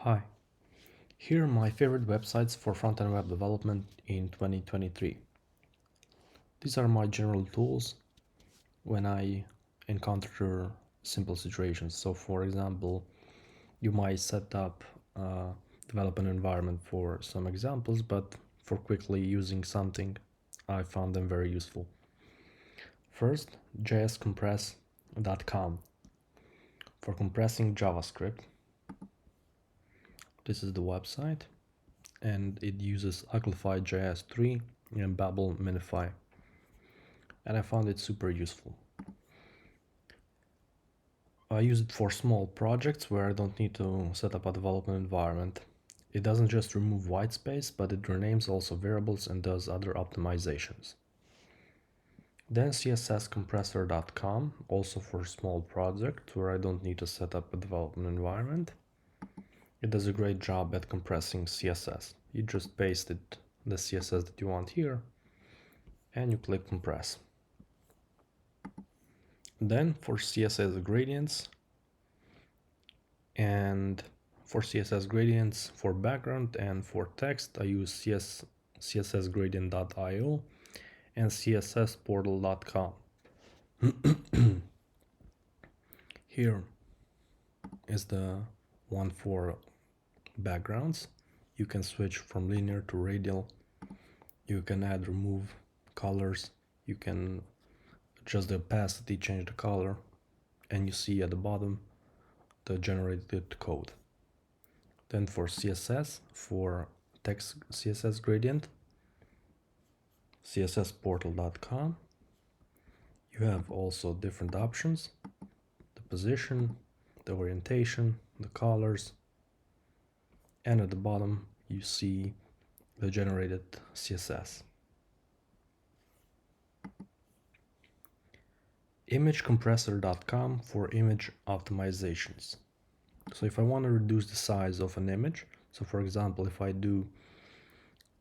Hi, here are my favorite websites for front-end web development in 2023. These are my general tools when I encounter simple situations. So for example, you might set up a development environment for some examples, but for quickly using something, I found them very useful. First, jscompress.com for compressing JavaScript. This is the website, and it uses uglified JS3 and Babel minify, and I found it super useful. I use it for small projects where I don't need to set up a development environment. It doesn't just remove white space, but it renames also variables and does other optimizations. Then CSScompressor.com, also for small projects where I don't need to set up a development environment. It does a great job at compressing CSS. You just paste it, the CSS that you want here, and you click compress. Then for CSS gradients, and for CSS gradients for background and for text, I use cssgradient.io and cssportal.com. Here is the one for backgrounds. You can switch from linear to radial. You can add, remove colors. You can adjust the opacity, change the color, and you see at the bottom the generated code. Then for CSS, for text CSS gradient, cssportal.com. You have also different options: the position, the orientation, the colors, and at the bottom you see the generated CSS. imagecompressor.com for image optimizations. So if I want to reduce the size of an image, so for example, if I do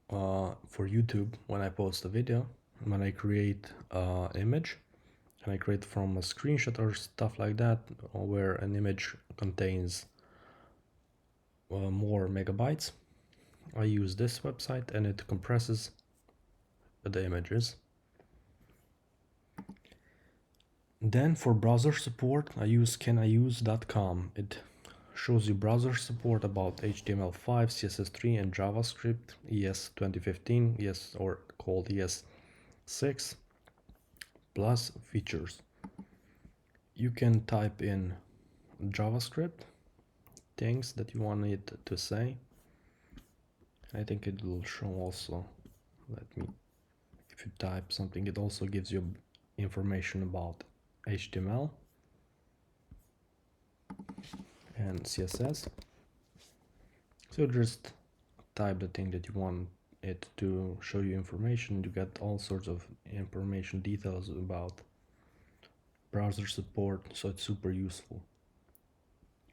for YouTube, when I post a video, when I create an image, and I create from a screenshot or stuff like that, where an image contains more megabytes, I use this website and it compresses the images. Then for browser support, I use caniuse.com. It shows you browser support about HTML5, CSS3 and JavaScript, ES 2015, ES or called ES 6, plus features. You can type in JavaScript things that you want it to say. I think it will show also, if you type something, it also gives you information about HTML and CSS. So just type the thing that you want it to show you information. You get all sorts of information, details about browser support, so it's super useful.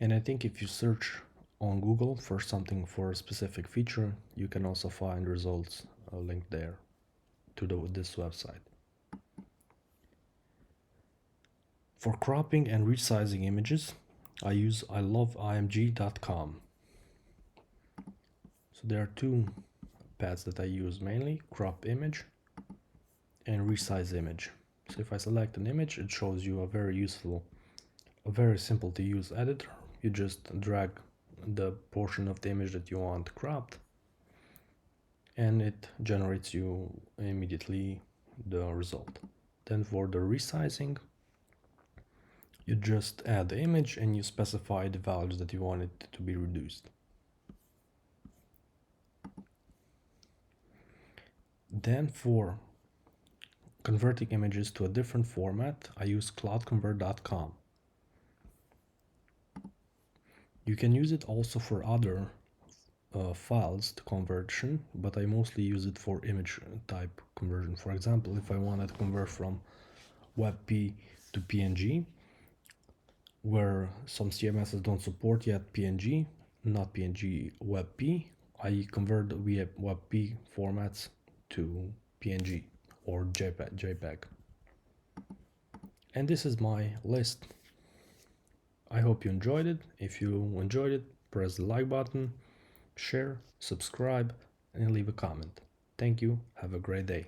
And I think if you search on Google for something for a specific feature, you can also find results linked there to this website. For cropping and resizing images, I use iloveimg.com. So there are two paths that I use mainly: crop image and resize image. So if I select an image, it shows you a very simple to use editor. You just drag the portion of the image that you want cropped, and it generates you immediately the result. Then for the resizing, you just add the image and you specify the values that you want it to be reduced. Then for converting images to a different format, I use cloudconvert.com. You can use it also for other files to conversion, but I mostly use it for image type conversion. For example, if I wanted to convert from WebP to PNG, where some CMSs don't support yet PNG, not PNG, WebP, I convert via WebP formats to PNG or JPEG. And this is my list. I hope you enjoyed it. If you enjoyed it, press the like button, share, subscribe, and leave a comment. Thank you. Have a great day.